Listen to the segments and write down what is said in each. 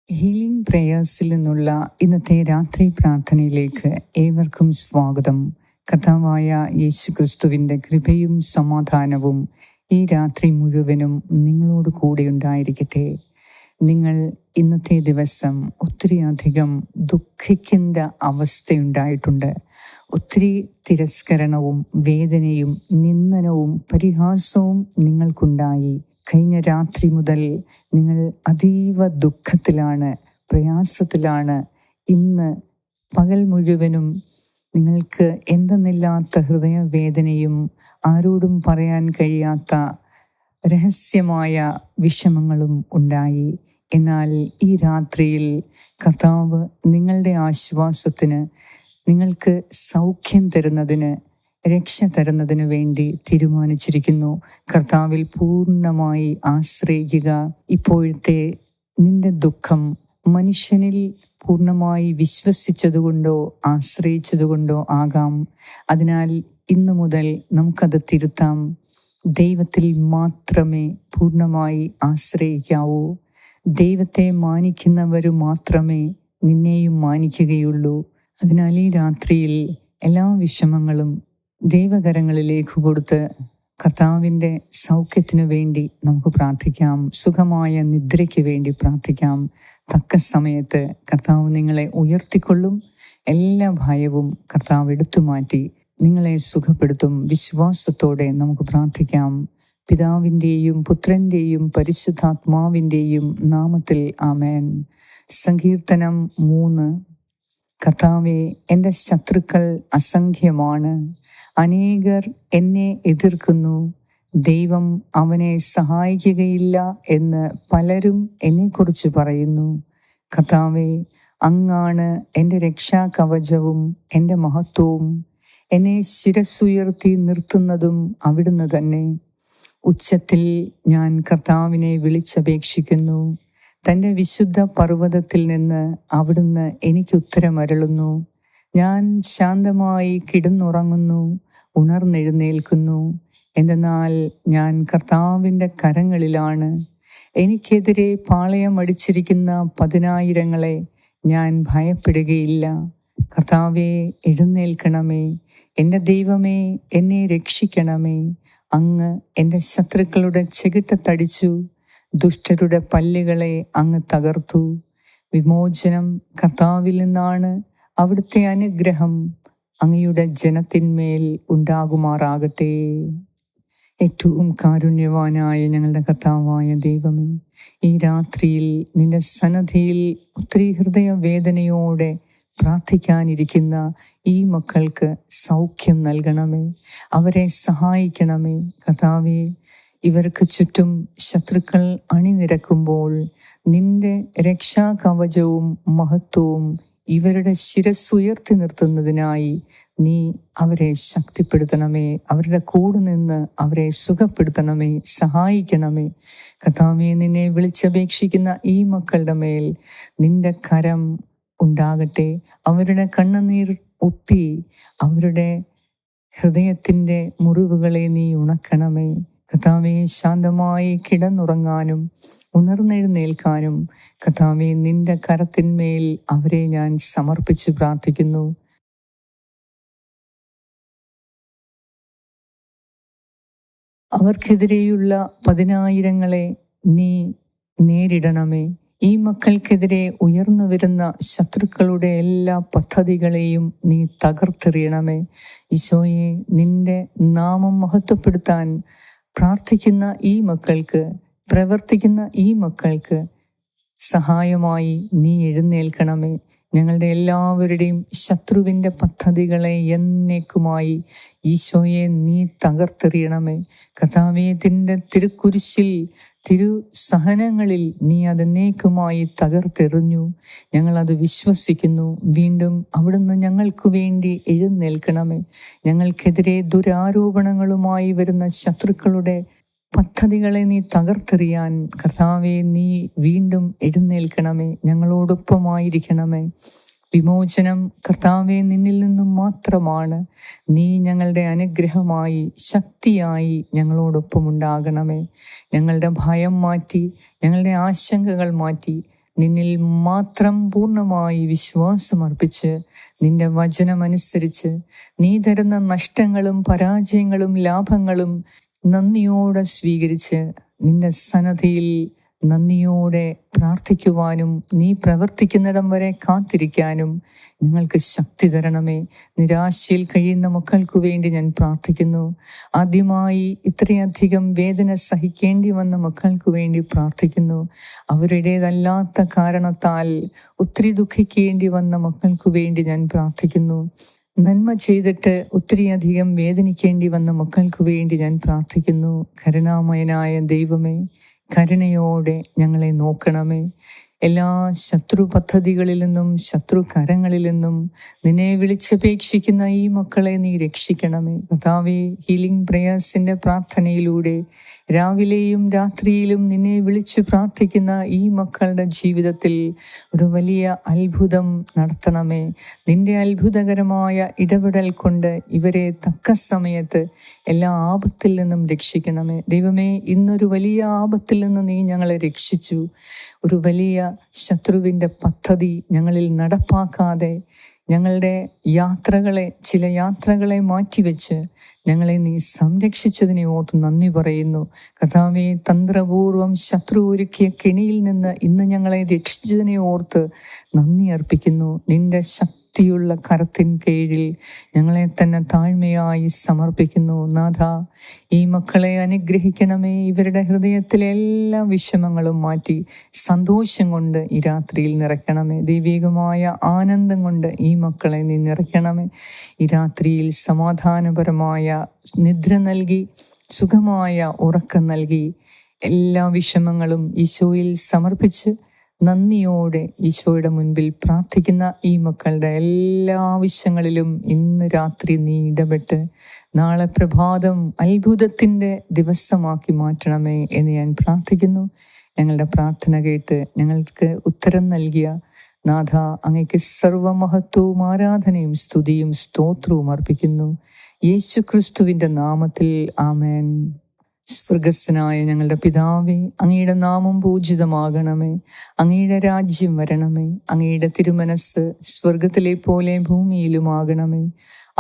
Healing പ്രേയേഴ്സിൽ നിന്നുള്ള ഇന്നത്തെ രാത്രി പ്രാർത്ഥനയിലേക്ക് ഏവർക്കും സ്വാഗതം. കർത്താവായ യേശുക്രിസ്തുവിൻ്റെ കൃപയും സമാധാനവും ഈ രാത്രി മുഴുവനും നിങ്ങളോട് കൂടെ ഉണ്ടായിരിക്കട്ടെ. നിങ്ങൾ ഇന്നത്തെ ദിവസം ഒത്തിരിയധികം ദുഃഖിക്കേണ്ട അവസ്ഥയുണ്ടായിട്ടുണ്ട്. ഒത്തിരി തിരസ്കരണവും വേദനയും നിന്ദനവും പരിഹാസവും നിങ്ങൾക്കുണ്ടായി. കഴിഞ്ഞ രാത്രി മുതൽ നിങ്ങൾ അതീവ ദുഃഖത്തിലാണ്, പ്രയാസത്തിലാണ്. ഇന്ന് പകൽ മുഴുവനും നിങ്ങൾക്ക് എന്തെന്നില്ലാത്ത ഹൃദയവേദനയും ആരോടും പറയാൻ കഴിയാത്ത രഹസ്യമായ വിഷമങ്ങളും ഉണ്ടായി. എന്നാൽ ഈ രാത്രിയിൽ കർത്താവ് നിങ്ങളുടെ ആശ്വാസത്തിന്, നിങ്ങൾക്ക് സൗഖ്യം തരുന്നതിന്, രക്ഷ തരുന്നതിനു വേണ്ടി തീരുമാനിച്ചിരിക്കുന്നു. കർത്താവിൽ പൂർണ്ണമായി ആശ്രയിക്കുക. ഇപ്പോഴത്തെ നിന്റെ ദുഃഖം മനുഷ്യനിൽ പൂർണ്ണമായി വിശ്വസിച്ചതുകൊണ്ടോ ആശ്രയിച്ചതുകൊണ്ടോ ആകാം. അതിനാൽ ഇന്നു മുതൽ നമുക്കത് തിരുത്താം. ദൈവത്തിൽ മാത്രമേ പൂർണ്ണമായി ആശ്രയിക്കാവൂ. ദൈവത്തെ മാനിക്കുന്നവർ മാത്രമേ നിന്നെയും മാനിക്കുകയുള്ളൂ. അതിനാൽ ഈ രാത്രിയിൽ എല്ലാ വിഷമങ്ങളും ദൈവകരങ്ങളിലേക്ക് കൊടുത്ത് കർത്താവിൻ്റെ സൗഖ്യത്തിനു വേണ്ടി നമുക്ക് പ്രാർത്ഥിക്കാം. സുഖമായ നിദ്രയ്ക്ക് വേണ്ടി പ്രാർത്ഥിക്കാം. തക്ക സമയത്ത് കർത്താവ് നിങ്ങളെ ഉയർത്തിക്കൊള്ളും. എല്ലാ ഭയവും കർത്താവ് എടുത്തു മാറ്റി നിങ്ങളെ സുഖപ്പെടുത്തും. വിശ്വാസത്തോടെ നമുക്ക് പ്രാർത്ഥിക്കാം. പിതാവിൻ്റെയും പുത്രൻ്റെയും പരിശുദ്ധാത്മാവിൻ്റെയും നാമത്തിൽ ആമേൻ. സങ്കീർത്തനം 3. കർത്താവേ, എൻ്റെ ശത്രുക്കൾ അസംഖ്യമാണ്, അനേകർ എന്നെ എതിർക്കുന്നു. ദൈവം അവനെ സഹായിക്കുകയില്ല എന്ന് പലരും എന്നെക്കുറിച്ച് പറയുന്നു. കർത്താവേ, അങ്ങാണ് എൻ്റെ രക്ഷാകവചവും എൻ്റെ മഹത്വവും. എന്നെ ശിരസ്സുയർത്തി നിർത്തുന്നതും അവിടുന്ന് തന്നെ. ഉച്ചത്തിൽ ഞാൻ കർത്താവിനെ വിളിച്ചപേക്ഷിക്കുന്നു. തൻ്റെ വിശുദ്ധ പർവ്വതത്തിൽ നിന്ന് അവിടുന്ന് എനിക്ക് ഉത്തരമരുളുന്നു. ഞാൻ ശാന്തമായി കിടന്നുറങ്ങുന്നു, ഉണർന്നെഴുന്നേൽക്കുന്നു. എന്തെന്നാൽ ഞാൻ കർത്താവിൻ്റെ കരങ്ങളിലാണ്. എനിക്കെതിരെ പാളയമടിച്ചിരിക്കുന്ന 10,000 ഞാൻ ഭയപ്പെടുകയില്ല. കർത്താവേ, എഴുന്നേൽക്കണമേ. എൻ്റെ ദൈവമേ, എന്നെ രക്ഷിക്കണമേ. അങ്ങ് എൻ്റെ ശത്രുക്കളുടെ ചെകിട്ടത്തടിച്ചു, ദുഷ്ടരുടെ പല്ലുകളെ അങ്ങ് തകർത്തു. വിമോചനം കർത്താവിൽ നിന്നാണ്. അവിടുത്തെ അനുഗ്രഹം അങ്ങയുടെ ജനത്തിന്മേൽ ഉണ്ടാകുമാറാകട്ടെ. ഏറ്റവും കാരുണ്യവാനായ ഞങ്ങളുടെ കർത്താവായ ദൈവമേ, ഈ രാത്രിയിൽ നിന്റെ സന്നിധിയിൽ ഒത്തിരി ഹൃദയവേദനയോടെ പ്രാർത്ഥിക്കാനിരിക്കുന്ന ഈ മക്കൾക്ക് സൗഖ്യം നൽകണമേ. അവരെ സഹായിക്കണമേ. കർത്താവേ, ഇവർക്ക് ചുറ്റും ശത്രുക്കൾ അണിനിരക്കുമ്പോൾ നിന്റെ രക്ഷാകവചവും മഹത്വവും ഇവരുടെ ശിരസ്സുയർത്തി നിർത്തുന്നതിനായി നീ അവരെ ശക്തിപ്പെടുത്തണമേ. അവരുടെ കൂടെ നിന്ന് അവരെ സുഖപ്പെടുത്തണമേ, സഹായിക്കണമേ. കർത്താവേ, നിന്നെ വിളിച്ചപേക്ഷിക്കുന്ന ഈ മക്കളുടെ മേൽ നിന്റെ കരം ഉണ്ടാകട്ടെ. അവരുടെ കണ്ണുനീർ ഒപ്പി അവരുടെ ഹൃദയത്തിൻ്റെ മുറിവുകളെ നീ ഉണക്കണമേ. കർത്താവേ, ശാന്തമായി കിടന്നുറങ്ങാനും ഉണർന്നെഴുന്നേൽക്കാനും കർത്താവേ, നിന്റെ കരത്തിന്മേൽ അവരെ ഞാൻ സമർപ്പിച്ച് പ്രാർത്ഥിക്കുന്നു. അവർക്കെതിരെയുള്ള 10,000 നീ നേരിടണമേ. ഈ മക്കൾക്കെതിരെ ഉയർന്നു വരുന്ന ശത്രുക്കളുടെ എല്ലാ പദ്ധതികളെയും നീ തകർത്തെറിയണമേ. ഈശോയെ, നിന്റെ നാമം മഹത്വപ്പെടുത്താൻ പ്രാർത്ഥിക്കുന്ന ഈ മക്കൾക്ക്, പ്രവർത്തിക്കുന്ന ഈ മക്കൾക്ക് സഹായമായി നീ എഴുന്നേൽക്കണമേ. ഞങ്ങളുടെ എല്ലാവരുടെയും ശത്രുവിൻ്റെ പദ്ധതികളെ എന്നേക്കുമായി ഈശോയെ നീ തകർത്തെറിയണമേ. കർത്താവേ, നിന്റെ തിരുക്കുരിശിൽ, തിരുസഹനങ്ങളിൽ നീ അതെന്നേക്കുമായി തകർത്തെറിഞ്ഞു. ഞങ്ങളത് വിശ്വസിക്കുന്നു. വീണ്ടും അവിടുന്ന് ഞങ്ങൾക്ക് വേണ്ടി എഴുന്നേൽക്കണമേ. ഞങ്ങൾക്കെതിരെ ദുരാരോപണങ്ങളുമായി വരുന്ന ശത്രുക്കളുടെ പദ്ധതികളെ നീ തകർത്തെറിയാൻ കർത്താവേ, നീ വീണ്ടും എഴുന്നേൽക്കണമേ. ഞങ്ങളോടൊപ്പമായിരിക്കണമേ. വിമോചനം കർത്താവേ നിന്നിൽ നിന്നും മാത്രമാണ്. നീ ഞങ്ങളുടെ അനുഗ്രഹമായി, ശക്തിയായി ഞങ്ങളോടൊപ്പം ഉണ്ടാകണമേ. ഞങ്ങളുടെ ഭയം മാറ്റി, ഞങ്ങളുടെ ആശങ്കകൾ മാറ്റി നിന്നിൽ മാത്രം പൂർണ്ണമായി വിശ്വാസമർപ്പിച്ച് നിന്റെ വചനമനുസരിച്ച് നീ തരുന്ന നഷ്ടങ്ങളും പരാജയങ്ങളും ലാഭങ്ങളും നന്ദിയോടെ സ്വീകരിച്ച് നിന്റെ സന്നദ്ധിയിൽ നന്ദിയോടെ പ്രാർത്ഥിക്കുവാനും നീ പ്രവർത്തിക്കുന്നിടം വരെ കാത്തിരിക്കാനും ഞങ്ങൾക്ക് ശക്തി തരണമേ. നിരാശയിൽ കഴിയുന്ന മക്കൾക്കു വേണ്ടി ഞാൻ പ്രാർത്ഥിക്കുന്നു. ആദ്യമായി ഇത്രയധികം വേദന സഹിക്കേണ്ടി വന്ന മക്കൾക്കു വേണ്ടി പ്രാർത്ഥിക്കുന്നു. അവരുടേതല്ലാത്ത കാരണത്താൽ ഒത്തിരി ദുഃഖിക്കേണ്ടി വന്ന മക്കൾക്കു വേണ്ടി ഞാൻ പ്രാർത്ഥിക്കുന്നു. നന്മ ചെയ്തിട്ട് ഒത്തിരിയധികം വേദനിക്കേണ്ടി വന്ന മക്കൾക്കു വേണ്ടി ഞാൻ പ്രാർത്ഥിക്കുന്നു. കരുണാമയനായ ദൈവമേ, കരുണയോടെ ഞങ്ങളെ നോക്കണമേ. എല്ലാ ശത്രു പദ്ധതികളിൽ നിന്നും ശത്രു കരങ്ങളിൽ നിന്നും നിന്നെ വിളിച്ചപേക്ഷിക്കുന്ന ഈ മക്കളെ നീ രക്ഷിക്കണമേ. കർത്താവേ, ഹീലിംഗ് പ്രേയേഴ്സിൻ്റെ പ്രാർത്ഥനയിലൂടെ രാവിലെയും രാത്രിയിലും നിന്നെ വിളിച്ച് പ്രാർത്ഥിക്കുന്ന ഈ മക്കളുടെ ജീവിതത്തിൽ ഒരു വലിയ അത്ഭുതം നടത്തണമേ. നിന്റെ അത്ഭുതകരമായ ഇടപെടൽ കൊണ്ട് ഇവരെ തക്ക സമയത്ത് എല്ലാ ആപത്തിൽ നിന്നും രക്ഷിക്കണമേ. ദൈവമേ, ഇന്നൊരു വലിയ ആപത്തിൽ നിന്ന് നീ ഞങ്ങളെ രക്ഷിച്ചു. ഒരു വലിയ ശത്രുവിൻ്റെ പദ്ധതി ഞങ്ങളിൽ നടപ്പാക്കാതെ ഞങ്ങളുടെ ചില യാത്രകളെ മാറ്റിവെച്ച് ഞങ്ങളെ നീ സംരക്ഷിച്ചതിനെ ഓർത്ത് നന്ദി പറയുന്നു. കർത്താവേ, തന്ത്രപൂർവം ശത്രു ഒരുക്കിയ കെണിയിൽ നിന്ന് ഇന്ന് ഞങ്ങളെ രക്ഷിച്ചതിനെ ഓർത്ത് നന്ദി അർപ്പിക്കുന്നു. നിന്റെ ശക്തിയുള്ള കരത്തിൻ കീഴിൽ ഞങ്ങളെ തന്നെ താഴ്മയായി സമർപ്പിക്കുന്നു. നാഥ, ഈ മക്കളെ അനുഗ്രഹിക്കണമേ. ഇവരുടെ ഹൃദയത്തിലെ എല്ലാ വിഷമങ്ങളും മാറ്റി സന്തോഷം കൊണ്ട് ഈ രാത്രിയിൽ നിറയ്ക്കണമേ. ദൈവികമായ ആനന്ദം കൊണ്ട് ഈ മക്കളെ നീ നിറയ്ക്കണമേ. ഈ രാത്രിയിൽ സമാധാനപരമായ നിദ്ര നൽകി സുഖമായ ഉറക്കം നൽകി എല്ലാ വിഷമങ്ങളും ഈശോയിൽ സമർപ്പിച്ച് നന്ദിയോടെ ഈശോയുടെ മുൻപിൽ പ്രാർത്ഥിക്കുന്ന ഈ മക്കളുടെ എല്ലാ ആവശ്യങ്ങളിലും ഇന്ന് രാത്രി നീ ഇടപെട്ട് നാളെ പ്രഭാതം അത്ഭുതത്തിൻ്റെ ദിവസമാക്കി മാറ്റണമേ എന്ന് ഞാൻ പ്രാർത്ഥിക്കുന്നു. ഞങ്ങളുടെ പ്രാർത്ഥന കേട്ട് ഞങ്ങൾക്ക് ഉത്തരം നൽകിയ നാഥ, അങ്ങയ്ക്ക് സർവമഹത്വവും ആരാധനയും സ്തുതിയും സ്തോത്രവും അർപ്പിക്കുന്നു. യേശു ക്രിസ്തുവിൻ്റെ നാമത്തിൽ ആമേൻ. സ്വർഗസ്സനായ ഞങ്ങളുടെ പിതാവേ, അങ്ങയുടെ നാമം പൂജിതമാകണമേ. അങ്ങയുടെ രാജ്യം വരണമേ. അങ്ങയുടെ തിരുമനസ് സ്വർഗത്തിലെ പോലെ ഭൂമിയിലുമാകണമേ.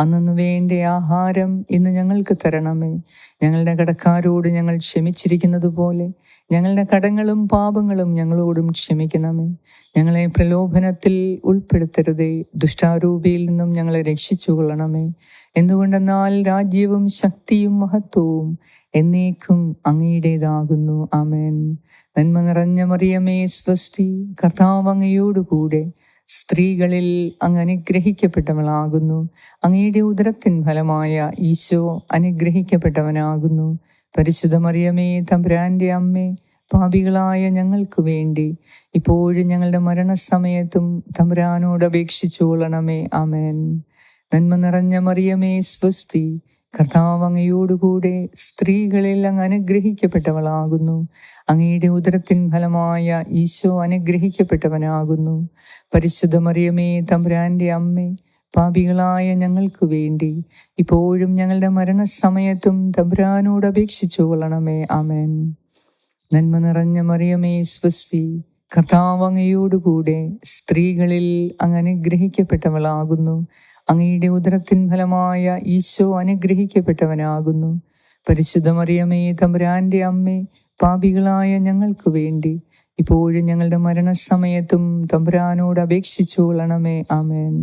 അന്നു വേണ്ട ആഹാരം ഇന്ന് ഞങ്ങൾക്ക് തരണമേ. ഞങ്ങളുടെ കടക്കാരോട് ഞങ്ങൾ ക്ഷമിച്ചിരിക്കുന്നത് പോലെ ഞങ്ങളുടെ കടങ്ങളും പാപങ്ങളും ഞങ്ങളോടും ക്ഷമിക്കണമേ. ഞങ്ങളെ പ്രലോഭനത്തിൽ ഉൾപ്പെടുത്തരുതേ, ദുഷ്ടാരൂപിയിൽ നിന്നും ഞങ്ങളെ രക്ഷിച്ചുകൊള്ളണമേ. എന്തുകൊണ്ടെന്നാൽ രാജ്യവും ശക്തിയും മഹത്വവും എന്നേക്കും അങ്ങയുടേതാകുന്നു. ആമേൻ. നന്മ നിറഞ്ഞ മറിയമേ, സ്വസ്തി, കർത്താവ് അങ്ങയോടുകൂടെ സ്ത്രീകളിൽ അങ്ങ് അനുഗ്രഹിക്കപ്പെട്ടവളാകുന്നു. അങ്ങയുടെ ഉദരത്തിൻ ഫലമായ ഈശോ അനുഗ്രഹിക്കപ്പെട്ടവനാകുന്നു. പരിശുദ്ധ മറിയമേ, തമ്പുരാന്റെ അമ്മേ, പാപികളായ ഞങ്ങൾക്ക് വേണ്ടി ഇപ്പോഴും ഞങ്ങളുടെ മരണസമയത്തും തമ്പുരാനോട് അപേക്ഷിച്ചു കൊള്ളണമേ. ആമേൻ. നന്മ നിറഞ്ഞ മറിയമേ, സ്വസ്തി, കർത്താവ് അങ്ങയോടുകൂടെ സ്ത്രീകളിൽ അങ്ങ് അനുഗ്രഹിക്കപ്പെട്ടവളാകുന്നു. അങ്ങയുടെ ഉദരത്തിൻ ഫലമായ ഈശോ അനുഗ്രഹിക്കപ്പെട്ടവനാകുന്നു. പരിശുദ്ധ മറിയമേ, തമ്പുരാന്റെ അമ്മേ, പാപികളായ ഞങ്ങൾക്ക് വേണ്ടി ഇപ്പോഴും ഞങ്ങളുടെ മരണസമയത്തും തമ്പുരാനോട് അപേക്ഷിച്ചു കൊള്ളണമേ. ആമേൻ. നന്മ നിറഞ്ഞ മറിയമേ, സ്വസ്തി, കർത്താവ് അങ്ങയോടുകൂടെ സ്ത്രീകളിൽ അങ്ങ് അനുഗ്രഹിക്കപ്പെട്ടവളാകുന്നു. അങ്ങയുടെ ഉദരത്തിൻ ഫലമായ ഈശോ അനുഗ്രഹിക്കപ്പെട്ടവനാകുന്നു. പരിശുദ്ധ മറിയമേ, തമ്പുരാന്റെ അമ്മേ, പാപികളായ ഞങ്ങൾക്ക് വേണ്ടി ഇപ്പോഴും ഞങ്ങളുടെ മരണസമയത്തും തമ്പുരാനോട് അപേക്ഷിച്ചു കൊള്ളണമേ. ആമേൻ.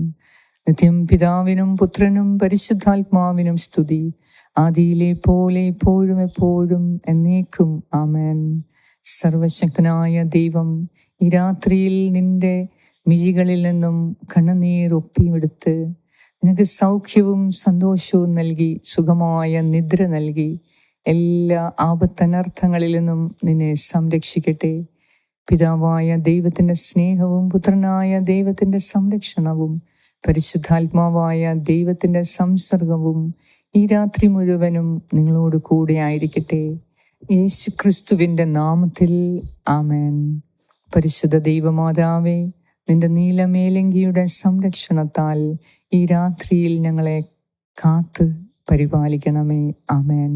നിത്യം പിതാവിനും പുത്രനും പരിശുദ്ധാത്മാവിനും സ്തുതി, ആദിയിലെ പോലെ ഇപ്പോഴും എപ്പോഴും എന്നേക്കും. ആമേൻ. സർവശക്തനായ ദൈവം ഈ രാത്രിയിൽ നിന്റെ മിഴികളിൽ നിന്നും കണ്ണുനീർ ഒപ്പിയെടുത്ത് നിനക്ക് സൗഖ്യവും സന്തോഷവും നൽകി സുഖമായ നിദ്ര നൽകി എല്ലാ ആപത്തനർത്ഥങ്ങളിൽ നിന്നും നിന്നെ സംരക്ഷിക്കട്ടെ. പിതാവായ ദൈവത്തിൻ്റെ സ്നേഹവും പുത്രനായ ദൈവത്തിൻ്റെ സംരക്ഷണവും പരിശുദ്ധാത്മാവായ ദൈവത്തിൻ്റെ സംസർഗവും ഈ രാത്രി മുഴുവനും നിങ്ങളോട് കൂടെ ആയിരിക്കട്ടെ. യേശു ക്രിസ്തുവിൻ്റെ നാമത്തിൽ ആമേൻ. പരിശുദ്ധ ദൈവമാതാവേ, നിന്റെ നീലമേലങ്കിയുടെ സംരക്ഷണത്താൽ ഈ രാത്രിയിൽ ഞങ്ങളെ കാത്ത് പരിപാലിക്കണമേ. ആമേൻ.